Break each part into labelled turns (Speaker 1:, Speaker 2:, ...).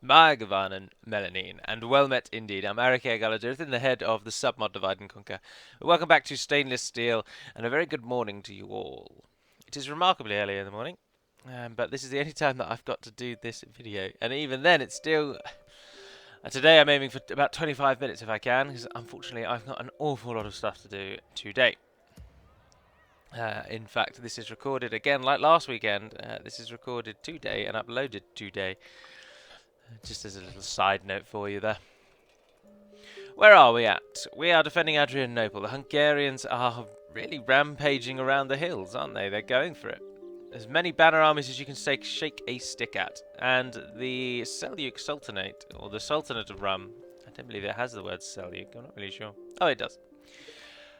Speaker 1: Magavanen Melanin, and well met indeed. I'm Eric Galadurthin, the head of the submod Divide and Conquer. Welcome back to Stainless Steel, and a very good morning to you all. It is remarkably early in the morning, but this is the only time that I've got to do this video, and even then it's still... today I'm aiming for about 25 minutes if I can, because unfortunately I've got an awful lot of stuff to do today. In fact, this is recorded again like last weekend. This is recorded today and uploaded today. Just as a little side note for you there. Where are we at? We are defending Adrianople. The Hungarians are really rampaging around the hills, aren't they? They're going for it. As many banner armies as you can shake a stick at. And the Seljuk Sultanate, or the Sultanate of Rum, I don't believe it has the word Seljuk, I'm not really sure. Oh, it does.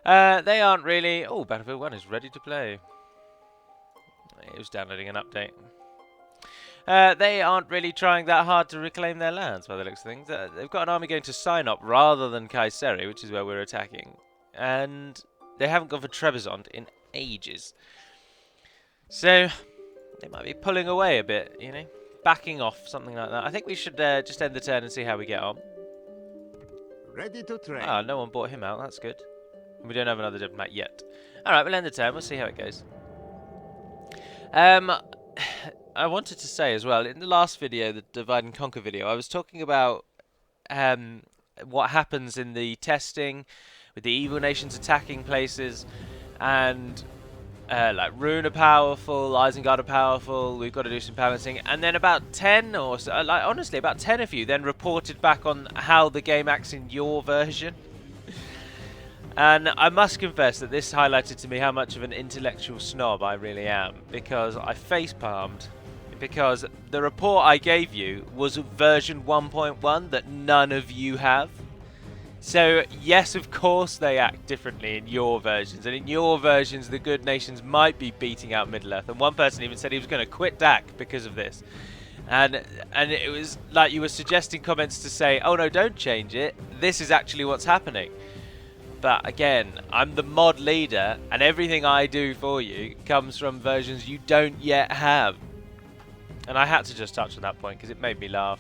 Speaker 1: They aren't really... Oh, Battlefield 1 is ready to play. It was downloading an update. They aren't really trying that hard to reclaim their lands by the looks of things. They've got an army going to Sinop rather than Kaiseri, which is where we're attacking. And they haven't gone for Trebizond in ages. So, they might be pulling away a bit, you know? Backing off, something like that. I think we should just end the turn and see how we get on.
Speaker 2: Ready to train.
Speaker 1: Ah, no one bought him out, that's good. We don't have another diplomat yet. Alright, we'll end the turn, we'll see how it goes. I wanted to say as well, in the last video, the Divide and Conquer video, I was talking about what happens in the testing with the evil nations attacking places, and like Rune are powerful, Isengard are powerful, we've got to do some balancing, and then about 10 or so, like honestly about 10 of you then reported back on how the game acts in your version. And I must confess that this highlighted to me how much of an intellectual snob I really am, because I facepalmed. Because the report I gave you was version 1.1 that none of you have. So, yes, of course they act differently in your versions. And in your versions, the good nations might be beating out Middle-earth. And one person even said he was going to quit DaC because of this. And it was like you were suggesting comments to say, oh no, don't change it. This is actually what's happening. But again, I'm the mod leader, and everything I do for you comes from versions you don't yet have. And I had to just touch on that point because it made me laugh.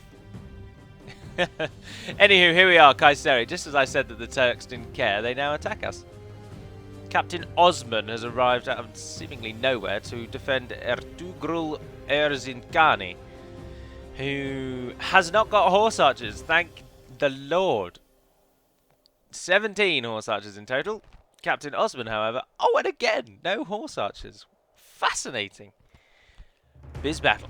Speaker 1: Anywho, here we are, Kaiseri. Just as I said that the Turks didn't care, they now attack us. Captain Osman has arrived out of seemingly nowhere to defend Ertugrul Erzinkani, who has not got horse archers, thank the Lord. 17 horse archers in total. Captain Osman, however... Oh, and again, no horse archers. Fascinating. Biz battle.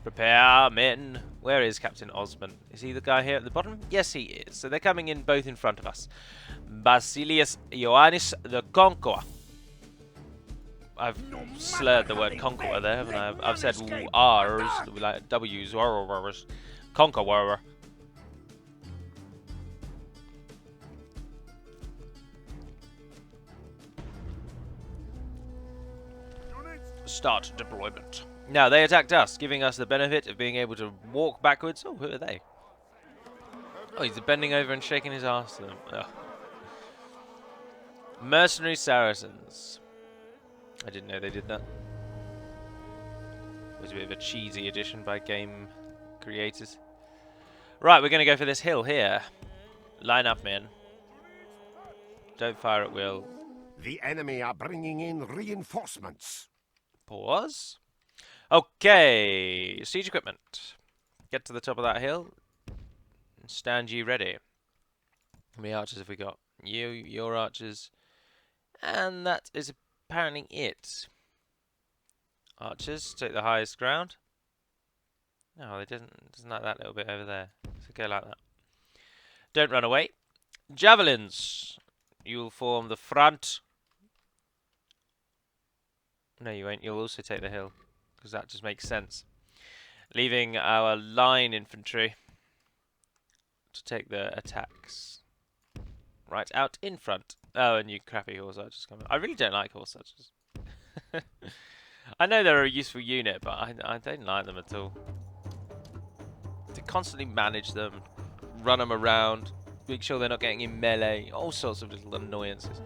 Speaker 1: Prepare, men. Where is Captain Osman? Is he the guy here at the bottom? Yes, he is. So they're coming in both in front of us. Basilius Ioannis the Conqueror. I've slurred the word conqueror there, haven't I? I've said R's, like W's, R's. Conqueror. Start deployment. Now, they attacked us, giving us the benefit of being able to walk backwards. Oh, who are they? Oh, he's bending over and shaking his ass to them. Ugh. Mercenary Saracens. I didn't know they did that. It was a bit of a cheesy addition by game creators. Right, we're going to go for this hill here. Line up, men. Don't fire at will.
Speaker 2: The enemy are bringing in reinforcements.
Speaker 1: Pause. Okay, siege equipment. Get to the top of that hill. And stand ye ready. How many archers have we got? You, your archers. And that is apparently it. Archers, take the highest ground. No, it doesn't like that little bit over there. So go like that. Don't run away. Javelins. You'll form the front. No, you won't. You'll also take the hill, because that just makes sense. Leaving our line infantry to take the attacks. Right out in front. Oh, and you crappy horse archers coming. I really don't like horse archers. I know they're a useful unit, but I don't like them at all. To constantly manage them, run them around, make sure they're not getting in melee, all sorts of little annoyances.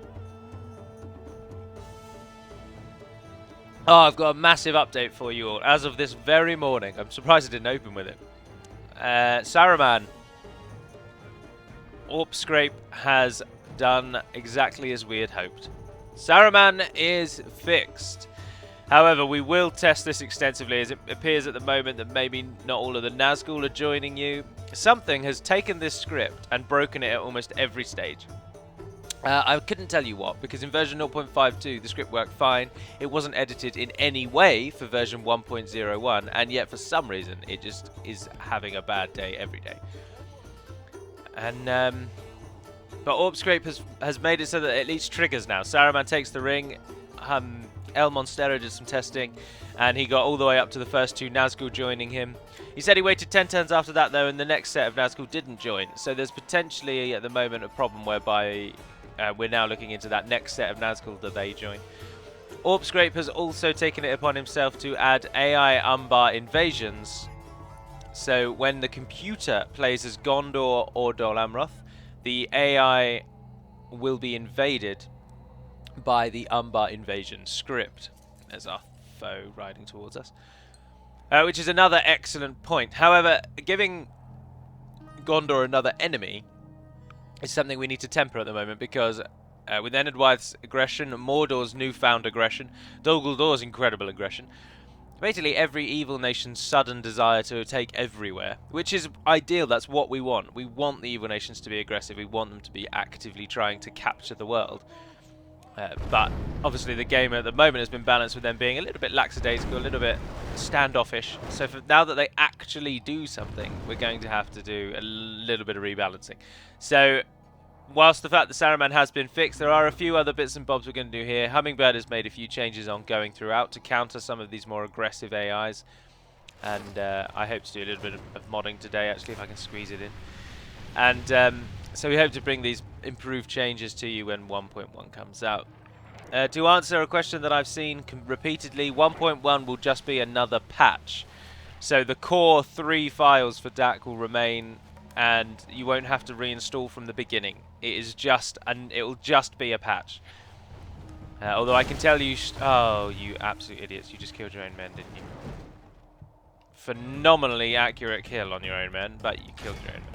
Speaker 1: Oh, I've got a massive update for you all. As of this very morning, I'm surprised I didn't open with it. Saruman. Orp Scrape has done exactly as we had hoped. Saruman is fixed. However, we will test this extensively, as it appears at the moment that maybe not all of the Nazgul are joining you. Something has taken this script and broken it at almost every stage. I couldn't tell you what, because in version 0.52 the script worked fine. It wasn't edited in any way for version 1.01, and yet for some reason it just is having a bad day every day. And but Orp Scrape has made it so that it at least triggers now. Saruman takes the ring. El Monstero did some testing, and he got all the way up to the first two Nazgul joining him. He said he waited 10 turns after that, though, and the next set of Nazgul didn't join. So there's potentially, at the moment, a problem whereby we're now looking into that next set of Nazgul that they join. Orp Scrape has also taken it upon himself to add AI Umbar invasions. So when the computer plays as Gondor or Dol Amroth, the AI will be invaded by the Umbar invasion script. There's our foe riding towards us. Which is another excellent point. However, giving Gondor another enemy is something we need to temper at the moment, because with Enedwyth's aggression, Mordor's newfound aggression, Dol Guldur incredible aggression, basically every evil nation's sudden desire to take everywhere, which is ideal. That's what we want. We want the evil nations to be aggressive. We want them to be actively trying to capture the world. But obviously the game at the moment has been balanced with them being a little bit lackadaisical, a little bit standoffish. So now that they actually do something, we're going to have to do a little bit of rebalancing. So whilst the fact that Saruman has been fixed, there are a few other bits and bobs we're going to do here. Hummingbird has made a few changes ongoing throughout to counter some of these more aggressive AIs. And I hope to do a little bit of modding today, actually, if I can squeeze it in. And so we hope to bring these improved changes to you when 1.1 comes out. To answer a question that I've seen repeatedly, 1.1 will just be another patch. So the core 3 files for DaC will remain, and you won't have to reinstall from the beginning. It will just be a patch. Although I can tell you, oh, you absolute idiots! You just killed your own men, didn't you? Phenomenally accurate kill on your own men, but you killed your own men.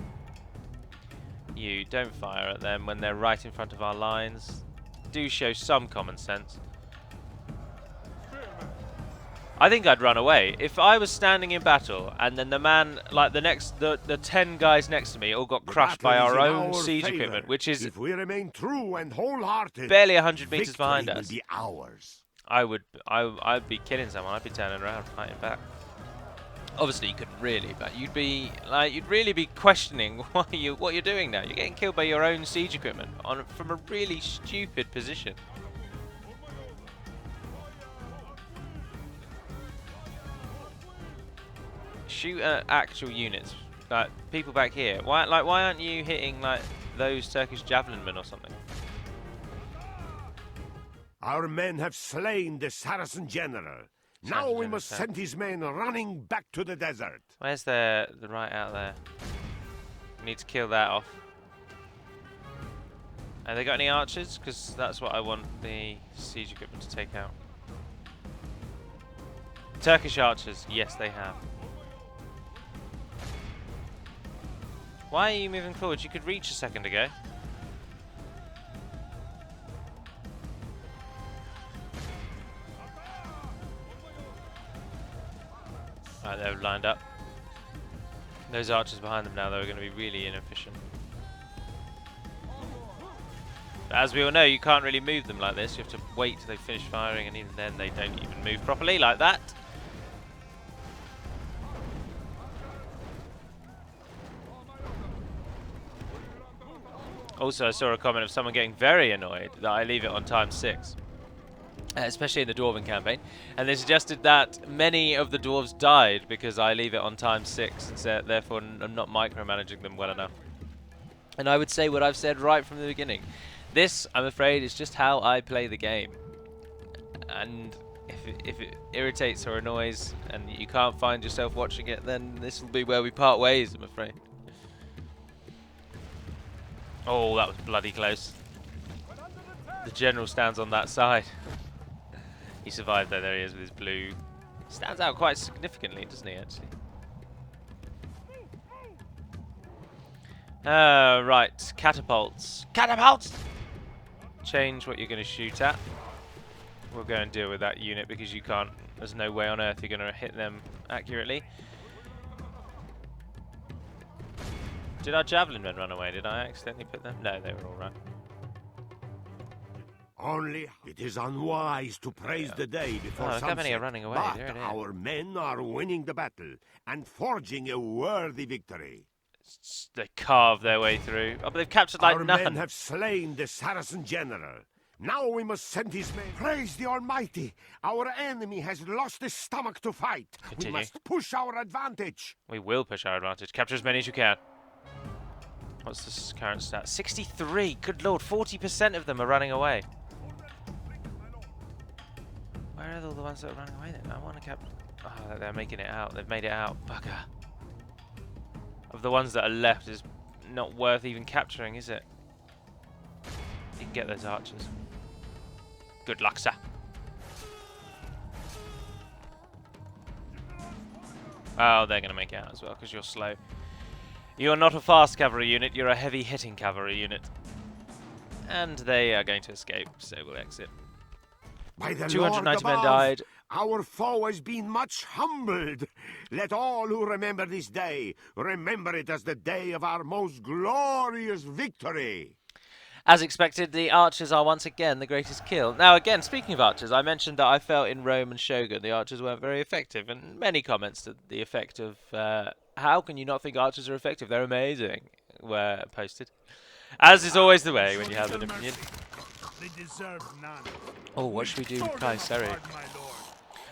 Speaker 1: You don't fire at them when they're right in front of our lines. Do show some common sense. I think I'd run away. If I was standing in battle and then the man, like the 10 guys next to me all got crushed by our own siege equipment, which is
Speaker 2: if we remain true and wholehearted,
Speaker 1: barely 100 meters behind us,
Speaker 2: will be ours.
Speaker 1: I'd be killing someone. I'd be turning around, fighting back. Obviously, you couldn't really, but you'd really be questioning what you're doing now. You're getting killed by your own siege equipment from a really stupid position. Shoot at actual units, like people back here. Why aren't you hitting like those Turkish javelin men or something?
Speaker 2: Our men have slain the Saracen general. Now we must send his men running back to the desert.
Speaker 1: Where's the right out there? We need to kill that off. Have they got any archers? Because that's what I want the siege equipment to take out. Turkish archers, yes they have. Why are you moving forward? You could reach a second ago. Right, they're lined up. Those archers behind them now, though, are going to be really inefficient. But as we all know, you can't really move them like this. You have to wait till they finish firing, and even then they don't even move properly like that. Also, I saw a comment of someone getting very annoyed that I leave it on ×6. Especially in the Dwarven campaign, and they suggested that many of the dwarves died because I leave it on ×6, and so therefore I'm not micromanaging them well enough. And I would say what I've said right from the beginning. This, I'm afraid, is just how I play the game. And if it irritates or annoys, and you can't find yourself watching it, then this will be where we part ways, I'm afraid. Oh, that was bloody close. The general stands on that side. He survived though, there he is with his blue. Stands out quite significantly, doesn't he, actually? Right. Catapults. Catapults! Change what you're going to shoot at. We'll go and deal with that unit because you can't... There's no way on earth you're going to hit them accurately. Did our javelin men run away? Did I accidentally put them? No, they were all right.
Speaker 2: Only it is unwise to praise the day before
Speaker 1: look how
Speaker 2: sunset.
Speaker 1: many are running away.
Speaker 2: But
Speaker 1: There it is.
Speaker 2: our men are winning the battle and forging a worthy victory.
Speaker 1: They carve their way through. Oh, but they've captured like
Speaker 2: Our
Speaker 1: none.
Speaker 2: men have slain the Saracen general. Now we must send his men. Praise the Almighty! Our enemy has lost his stomach to fight.
Speaker 1: Continue.
Speaker 2: We must push our advantage.
Speaker 1: We will push our advantage. Capture as many as you can. What's this current stat? 63! Good lord, 40% of them are running away. Where are all the ones that are running away then? I want to capture... Oh, they're making it out. They've made it out. Bugger. Of the ones that are left, is not worth even capturing, is it? You can get those archers. Good luck, sir. Oh, they're going to make it out as well, because you're slow. You're not a fast cavalry unit, you're a heavy hitting cavalry unit. And they are going to escape, so we'll exit.
Speaker 2: By the
Speaker 1: 290
Speaker 2: Lord
Speaker 1: men
Speaker 2: above,
Speaker 1: died.
Speaker 2: Our foe has been much humbled. Let all who remember this day remember it as the day of our most glorious victory.
Speaker 1: As expected, the archers are once again the greatest kill. Now again, speaking of archers, I mentioned that I felt in Rome and Shogun the archers weren't very effective, and many comments to the effect of, how can you not think archers are effective? They're amazing, were posted. As is always the way when you have an opinion.
Speaker 3: They deserve none.
Speaker 1: Oh, what should we do with Kaiseri?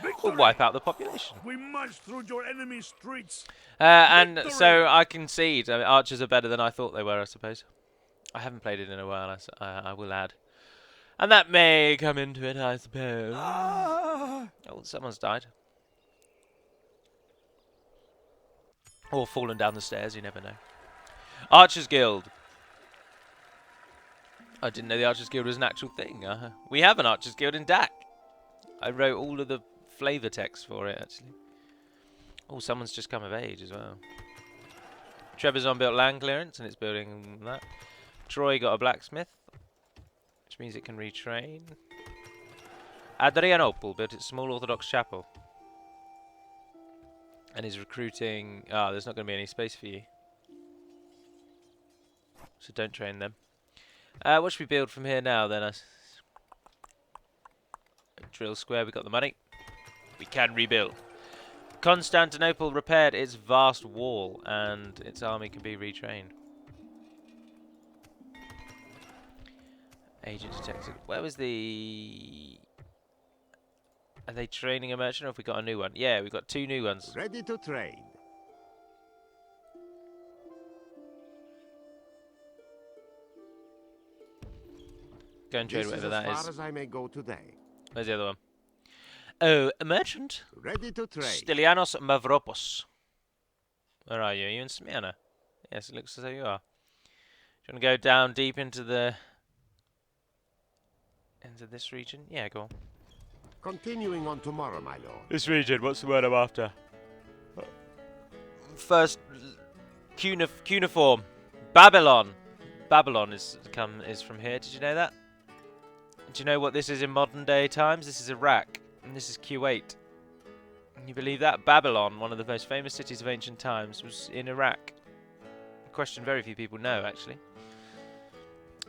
Speaker 1: We'll
Speaker 3: Victory!
Speaker 1: wipe out the population.
Speaker 3: We march through your enemy's streets.
Speaker 1: And
Speaker 3: Victory!
Speaker 1: so I concede, I mean, archers are better than I thought they were, I suppose. I haven't played it in a while, I will add. And that may come into it, I suppose. Oh, someone's died. Or fallen down the stairs, you never know. Archers Guild. I didn't know the Archers Guild was an actual thing. We have an Archers Guild in DaC. I wrote all of the flavor text for it, actually. Oh, someone's just come of age as well. Trebizond built land clearance, and it's building that. Troy got a blacksmith, which means it can retrain. Adrianople built its small Orthodox chapel. And is recruiting... Ah, there's not going to be any space for you. So don't train them. What should we build from here now, then? Drill square, we got the money. We can rebuild. Constantinople repaired its vast wall, and its army can be retrained. Agent detected. Where was the... Are they training a merchant, or have we got a new one? Yeah, we've got 2 new ones.
Speaker 2: Ready to trade.
Speaker 1: Go and trade
Speaker 2: This
Speaker 1: whatever
Speaker 2: is
Speaker 1: that
Speaker 2: as far
Speaker 1: is.
Speaker 2: as I may go today.
Speaker 1: Where's the other one? Oh, a merchant?
Speaker 2: Ready to trade.
Speaker 1: Stylianos Mavropos. Where are you? Are you in Smyrna? Yes, it looks as though you are. Do you want to go down deep into the... into this region? Yeah, go on.
Speaker 2: Continuing on tomorrow, my lord.
Speaker 1: This region, what's the word I'm after? First, cuneiform. Babylon. Babylon is from here. Did you know that? Do you know what this is in modern day times? This is Iraq, and this is Kuwait. Can you believe that? Babylon, one of the most famous cities of ancient times, was in Iraq. A question very few people know, actually.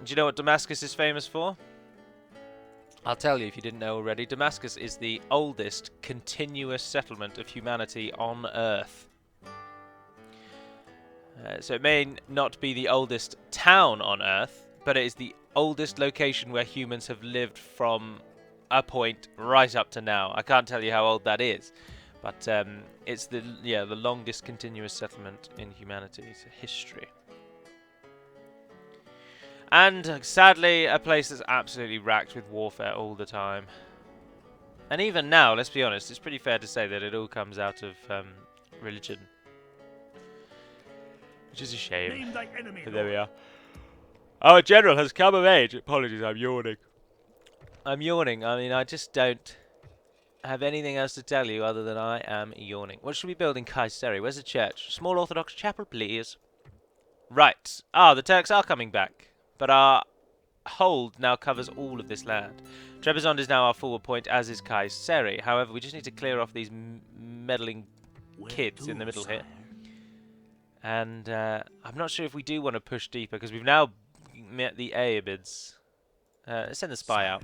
Speaker 1: Do you know what Damascus is famous for? I'll tell you if you didn't know already. Damascus is the oldest continuous settlement of humanity on Earth. So it may not be the oldest town on Earth, but it is the oldest location where humans have lived from a point right up to now. I can't tell you how old that is, but it's the longest continuous settlement in humanity's history. And sadly, a place that's absolutely racked with warfare all the time. And even now, let's be honest, it's pretty fair to say that it all comes out of religion. Which is a shame.
Speaker 3: Name thy enemy,
Speaker 1: But there we
Speaker 3: Lord.
Speaker 1: are. Our general has come of age. Apologies, I'm yawning. I'm yawning. I mean, I just don't have anything else to tell you other than I am yawning. What should we build in Kaiseri? Where's the church? Small Orthodox chapel, please. Right. Ah, the Turks are coming back. But our hold now covers all of this land. Trebizond is now our forward point, as is Kaiseri. However, we just need to clear off these meddling kids in the middle here. And I'm not sure if we do want to push deeper, because we've now met the Ayyubids. Let's send the spy out.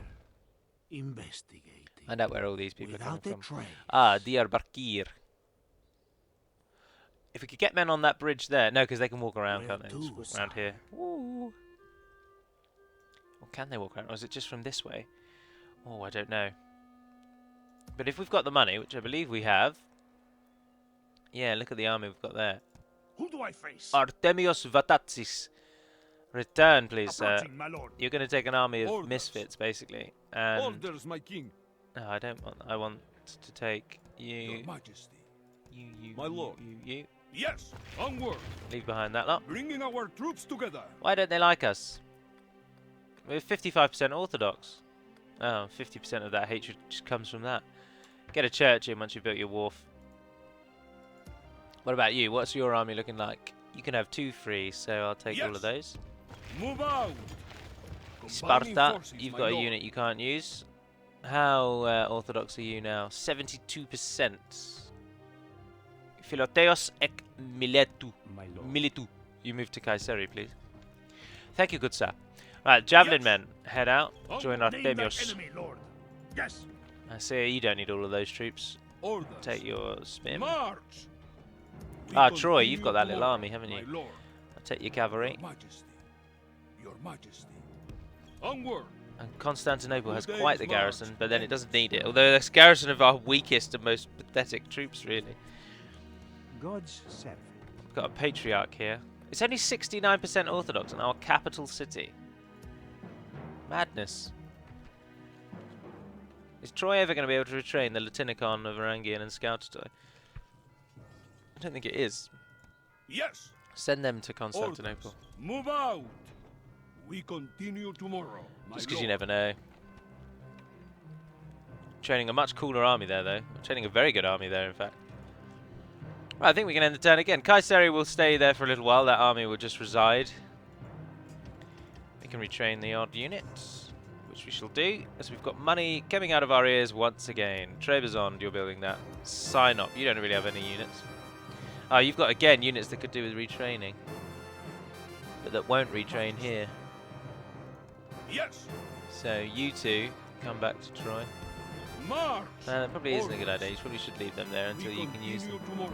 Speaker 2: Investigating.
Speaker 1: Find out where all these people are coming
Speaker 2: Without a
Speaker 1: from.
Speaker 2: trace.
Speaker 1: Ah, Diyarbakir. If we could get men on that bridge there. No, because they can walk around, can't they? Just walk around here. Ooh. Or can they walk around? Or is it just from this way? Oh, I don't know. But if we've got the money, which I believe we have. Yeah, look at the army we've got there.
Speaker 3: Who do I face?
Speaker 1: Artemios Vatatsis. Return, please, sir.
Speaker 3: Approaching, my lord.
Speaker 1: You're going to take an army of
Speaker 4: Orders.
Speaker 1: misfits, basically. And
Speaker 4: Orders, my king.
Speaker 1: no, I don't want. I want to take you.
Speaker 4: Your Majesty.
Speaker 1: You.
Speaker 4: My lord.
Speaker 1: You.
Speaker 4: Yes, onward.
Speaker 1: Leave behind that lot.
Speaker 4: Bringing our troops together.
Speaker 1: Why don't they like us? We're 55% Orthodox. Oh, 50% of that hatred just comes from that. Get a church in once you've built your wharf. What about you? What's your army looking like? You can have 2 free, so I'll take all of those.
Speaker 4: Move out. Combining
Speaker 1: Sparta,
Speaker 4: forces,
Speaker 1: you've
Speaker 4: my
Speaker 1: got a
Speaker 4: lord.
Speaker 1: unit you can't use. How Orthodox are you now? 72%. Philoteos ek Miletu.
Speaker 2: My lord.
Speaker 1: Militu. You move to Kaiseri, please. Thank you, good sir. Right, Javelin
Speaker 3: Yes.
Speaker 1: men, head out. Join
Speaker 3: Name that
Speaker 1: Artemios.
Speaker 3: enemy, lord. Yes.
Speaker 1: I see you don't need all of those troops.
Speaker 4: Orders.
Speaker 1: Take your spin.
Speaker 4: March. We
Speaker 1: Ah, Troy, you've
Speaker 4: continue
Speaker 1: got that little
Speaker 4: tomorrow,
Speaker 1: army, haven't you?
Speaker 4: My lord.
Speaker 1: I'll take your cavalry.
Speaker 4: Your Majesty. Your Majesty. Onward.
Speaker 1: And Constantinople has
Speaker 4: 2 days
Speaker 1: quite the
Speaker 4: march.
Speaker 1: garrison, but then it doesn't need it. Although this garrison of our weakest and most pathetic troops, really.
Speaker 2: God's servant.
Speaker 1: We've got a patriarch here. It's only 69% Orthodox in our capital city. Madness. Is Troy ever going to be able to retrain the Latinicon of Varangian and Scoutatoy? I don't think it is.
Speaker 4: Yes.
Speaker 1: Send them to Constantinople.
Speaker 4: Orders. Move out. We continue tomorrow. My
Speaker 1: Just because you
Speaker 4: lord.
Speaker 1: never know. Training a much cooler army there, though. Training a very good army there, in fact. Right, I think we can end the turn again. Kaiseri will stay there for a little while. That army will just reside. We can retrain the odd units, which we shall do, as we've got money coming out of our ears once again. Trebizond, you're building that. Sign up. You don't really have any units. Oh, you've got, again, units that could do with retraining. But that won't retrain here.
Speaker 4: Yes.
Speaker 1: So, you two, come back to Troy.
Speaker 4: March.
Speaker 1: That probably isn't a good
Speaker 4: Orders.
Speaker 1: idea. You probably should leave them there until
Speaker 4: We
Speaker 1: you can use them.
Speaker 4: continue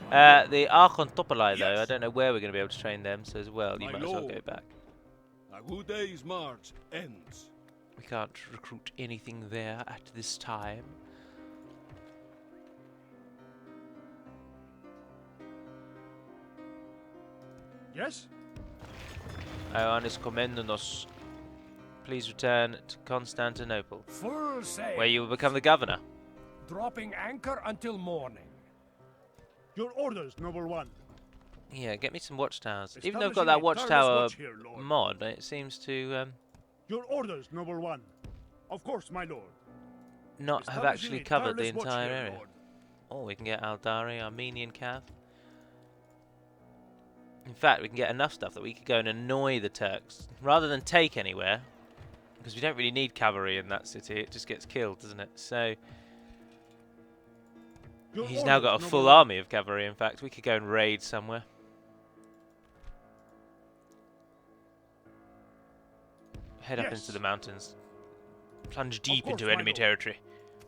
Speaker 4: tomorrow.
Speaker 1: The Archon Topolai, though, I
Speaker 4: Yes.
Speaker 1: don't know where we're going to be able to train them, so as well, you
Speaker 4: My
Speaker 1: might as well go
Speaker 4: lord.
Speaker 1: back.
Speaker 4: A good day's march ends.
Speaker 1: We can't recruit anything there at this time.
Speaker 3: Yes.
Speaker 1: Ioannis Komendanos, please return to Constantinople,
Speaker 5: Full sail.
Speaker 1: where you will become the governor.
Speaker 5: Dropping anchor until morning.
Speaker 3: Your orders, noble one.
Speaker 1: Yeah, get me some watchtowers. Even though I've got
Speaker 3: Establishing
Speaker 1: that
Speaker 3: a
Speaker 1: watchtower
Speaker 3: tireless watch here, lord.
Speaker 1: mod, it seems to
Speaker 3: Your orders, noble one. Of course, my lord.
Speaker 1: not have
Speaker 3: Establishing
Speaker 1: actually
Speaker 3: a
Speaker 1: covered the
Speaker 3: tireless watch
Speaker 1: entire
Speaker 3: here,
Speaker 1: area.
Speaker 3: lord.
Speaker 1: Oh, we can get Aldari, Armenian Cav. In fact, we can get enough stuff that we could go and annoy the Turks, rather than take anywhere, because we don't really need cavalry in that city, it just gets killed, doesn't it? So,
Speaker 3: Your
Speaker 1: he's now got a
Speaker 3: orders,
Speaker 1: full
Speaker 3: noble one.
Speaker 1: army of cavalry, in fact. We could go and raid somewhere. Head up
Speaker 3: Yes.
Speaker 1: into the mountains. Plunge deep
Speaker 3: course,
Speaker 1: into
Speaker 3: my
Speaker 1: enemy
Speaker 3: lord.
Speaker 1: territory.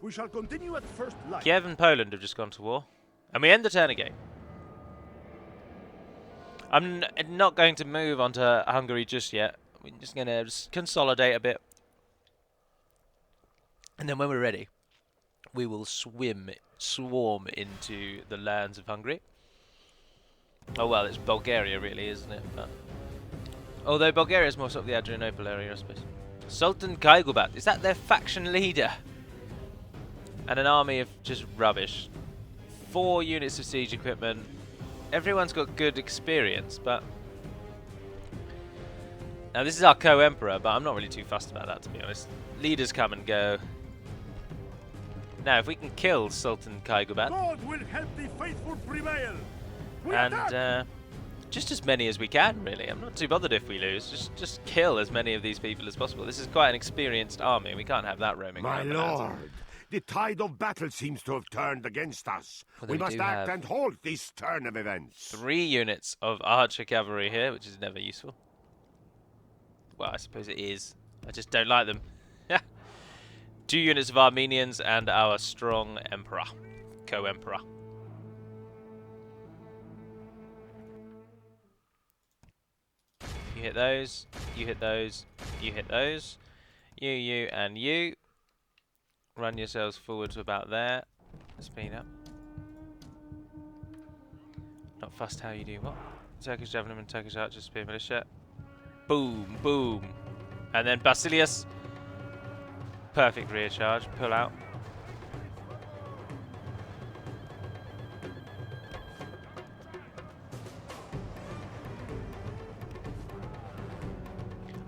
Speaker 3: We shall continue at first light.
Speaker 1: Kiev and Poland have just gone to war. And we end the turn again. I'm not going to move onto Hungary just yet. We're just going to consolidate a bit. And then when we're ready, we will swarm into the lands of Hungary. Oh well, it's Bulgaria really, isn't it? But although Bulgaria is more sort of the Adrianople area, I suppose. Sultan Kaigubat, is that their faction leader? And an army of just rubbish. 4 units of siege equipment. Everyone's got good experience, but... Now this is our co-emperor, but I'm not really too fussed about that, to be honest. Leaders come and go. Now, if we can kill Sultan Kaigubat,
Speaker 3: God will help the faithful prevail. We
Speaker 1: and
Speaker 3: attack.
Speaker 1: Just as many as we can, really. I'm not too bothered if we lose. Just kill as many of these people as possible. This is quite an experienced army. We can't have that roaming
Speaker 2: My
Speaker 1: around bananas.
Speaker 2: lord, the tide of battle seems to have turned against us.
Speaker 1: Well,
Speaker 2: We
Speaker 1: we
Speaker 2: must
Speaker 1: do
Speaker 2: act
Speaker 1: have
Speaker 2: and halt this turn of events.
Speaker 1: 3 units of archer cavalry here, which is never useful. Well, I suppose it is. I just don't like them. 2 units of Armenians and our strong emperor, co-emperor. You hit those, you hit those, you hit those. You, and you. Run yourselves forward to about there. Speed up. Not fussed how you do what? Turkish javelin and Turkish archers, spear militia. Boom, boom. And then Basilius. Perfect rear charge. Pull out.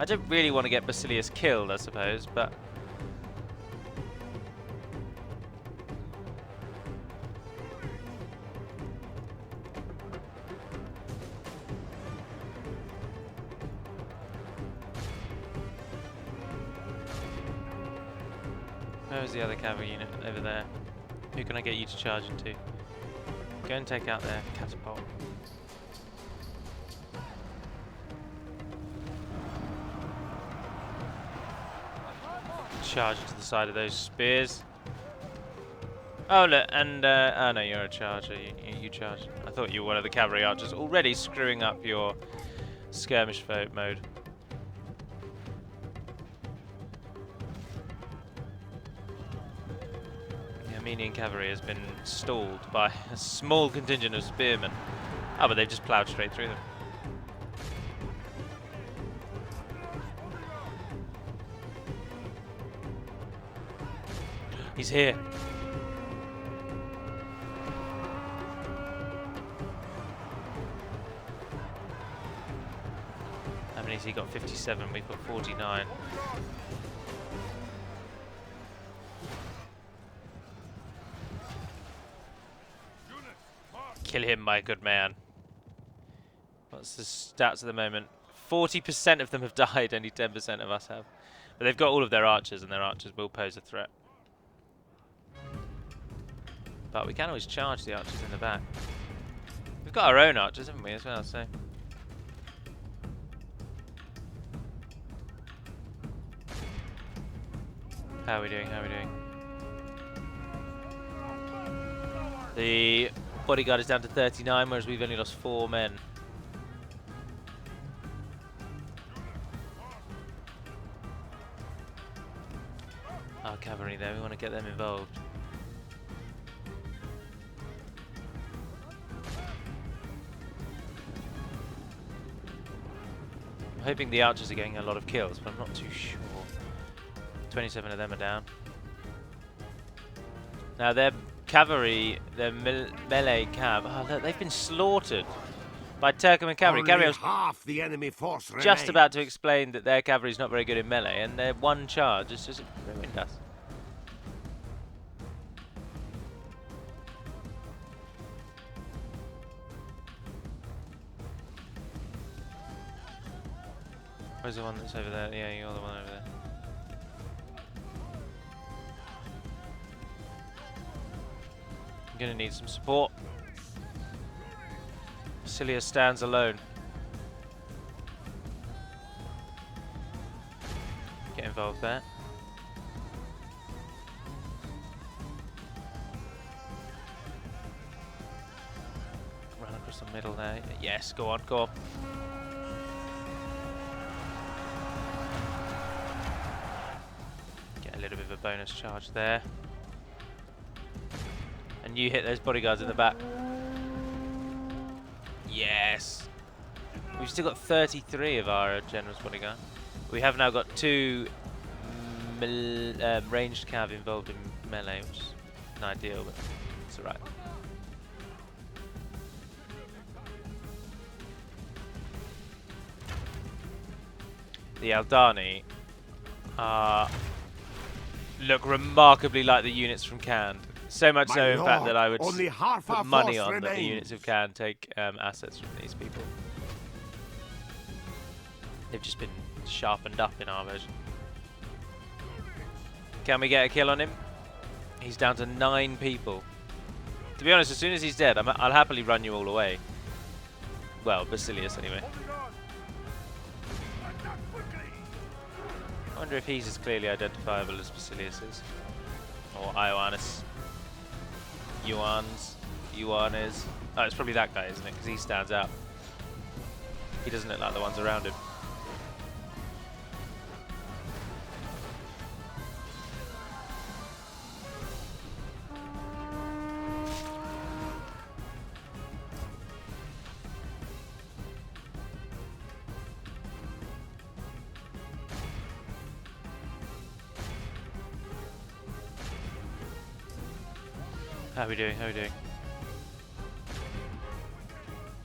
Speaker 1: I don't really want to get Basilius killed, I suppose, but... Where was the other cavalry unit? Over there. Who can I get you to charge into? Go and take out their catapult. Charge into the side of those spears. Oh look, and oh no, you're a charger. You charge. I thought you were one of the cavalry archers, already screwing up your skirmish mode. The Armenian cavalry has been stalled by a small contingent of spearmen. Oh, but they've just ploughed straight through them. He's here. How many has he got? 57. We've got 49. Kill him, my good man. What's the stats at the moment? 40% of them have died, only 10% of us have. But they've got all of their archers, and their archers will pose a threat. But we can always charge the archers in the back. We've got our own archers, haven't we, as well, so... How are we doing? How are we doing? The bodyguard is down to 39, whereas we've only lost 4 men. Our cavalry there, we want to get them involved. I'm hoping the archers are getting a lot of kills, but I'm not too sure. 27 of them are down. Now their cavalry, their melee cav, oh look, they've been slaughtered by Turkoman cavalry.
Speaker 2: Only
Speaker 1: Cavalry was
Speaker 2: half the enemy force
Speaker 1: just
Speaker 2: remains.
Speaker 1: about to explain that their cavalry is not very good in melee, and their one charge is just ruined us. Where's the one that's over there? Yeah, you're the one over there. I'm gonna need some support. Basilius stands alone. Get involved there. Run across the middle there. Yes, go on, go on. Get a little bit of a bonus charge there. And you hit those bodyguards in the back. Yes. We've still got 33 of our general's bodyguard. We have now got 2 ranged cav involved in melee, which is not ideal, but it's alright. The Aldani look remarkably like the units from Cand. So much
Speaker 2: My
Speaker 1: so, in fact,
Speaker 2: lord,
Speaker 1: that I would
Speaker 2: only half
Speaker 1: put
Speaker 2: our
Speaker 1: money
Speaker 2: force
Speaker 1: on that the
Speaker 2: remains.
Speaker 1: units of Khan take assets from these people. They've just been sharpened up in our version. Can we get a kill on him? He's down to 9 people. To be honest, as soon as he's dead, I'll happily run you all away. Well, Basilius anyway. I wonder if he's as clearly identifiable as Basilius is. Or Ioannis. Ioannes. Oh, it's probably that guy, isn't it? Because he stands out. He doesn't look like the ones around him. How are we doing? How are we doing?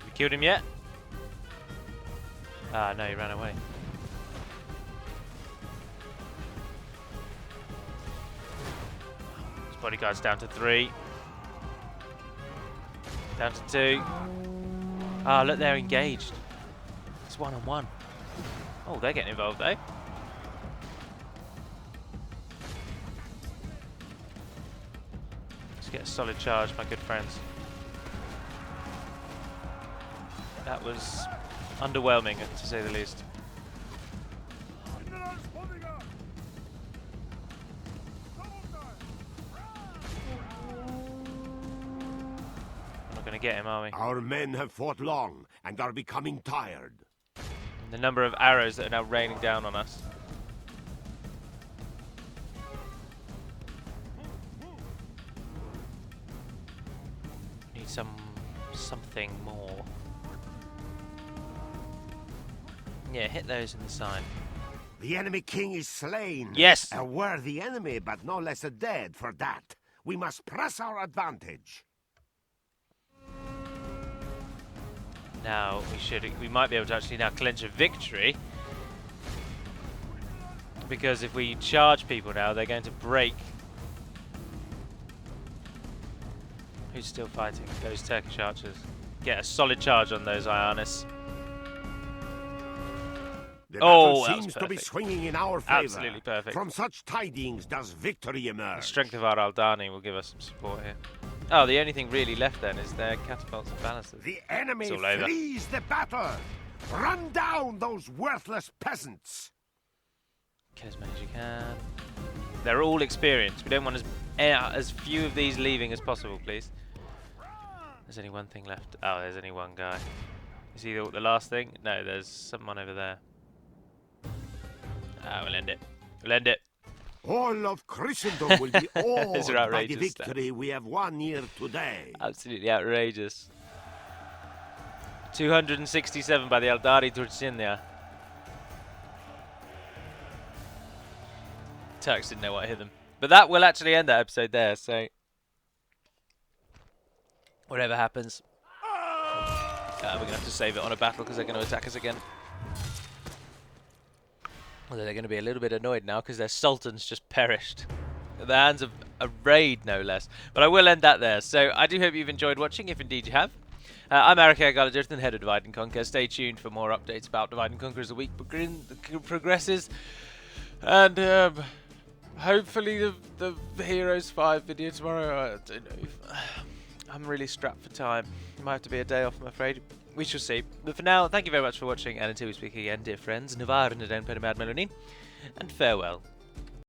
Speaker 1: We killed him yet? Ah, no, he ran away. His bodyguard's down to 3. Down to 2. Ah, look, they're engaged. It's 1-on-1. Oh, they're getting involved, though. Get a solid charge, my good friends. That was underwhelming, to say the least. We're not going to get him, are we?
Speaker 2: Our men have fought long and are becoming tired.
Speaker 1: And the number of arrows that are now raining down on us. Something more. Yeah, hit those in the side.
Speaker 2: The enemy king is slain.
Speaker 1: Yes!
Speaker 2: A worthy enemy, but no less a dead for that. We must press our advantage.
Speaker 1: Now we might be able to actually now clinch a victory. Because if we charge people now, they're going to break. Who's still fighting? Those Turkish archers. Get a solid charge on those Ioannis.
Speaker 2: The
Speaker 1: Oh,
Speaker 2: battle
Speaker 1: that was
Speaker 2: seems to be
Speaker 1: perfect.
Speaker 2: swinging in our favor.
Speaker 1: Absolutely perfect.
Speaker 2: From such tidings does victory
Speaker 1: The
Speaker 2: emerge.
Speaker 1: strength of our Aldani will give us some support here. Oh, the only thing really left then is their catapults and balisters.
Speaker 2: The enemy
Speaker 1: It's all over.
Speaker 2: flees the battle. Run down those worthless peasants.
Speaker 1: Kill as many as you can. They're all experienced. We don't want as few of these leaving as possible, please. There's only one thing left. Oh, there's only one guy. You see the last thing? No, there's someone over there. Ah, we'll end it. We'll end it.
Speaker 2: All of Christendom will be awed
Speaker 1: These are
Speaker 2: by the
Speaker 1: outrageous stats.
Speaker 2: victory we have won here today.
Speaker 1: Absolutely outrageous. 267 by the Aldari Turcinia. Turks didn't know what hit them. But that will actually end that episode there, so whatever happens, we're going to have to save it on a battle because they're going to attack us again. Although they're going to be a little bit annoyed now because their sultan's just perished. At the hands of a raid, no less. But I will end that there. So I do hope you've enjoyed watching, if indeed you have. I'm Eric Galadurthan, head of Divide and Conquer. Stay tuned for more updates about Divide and Conquer as the week progresses. And hopefully the Heroes 5 video tomorrow. I don't know. I'm really strapped for time. It might have to be a day off, I'm afraid. We shall see. But for now, thank you very much for watching, and until we speak again, dear friends, Navar and Den Pedamad Melonin, and farewell.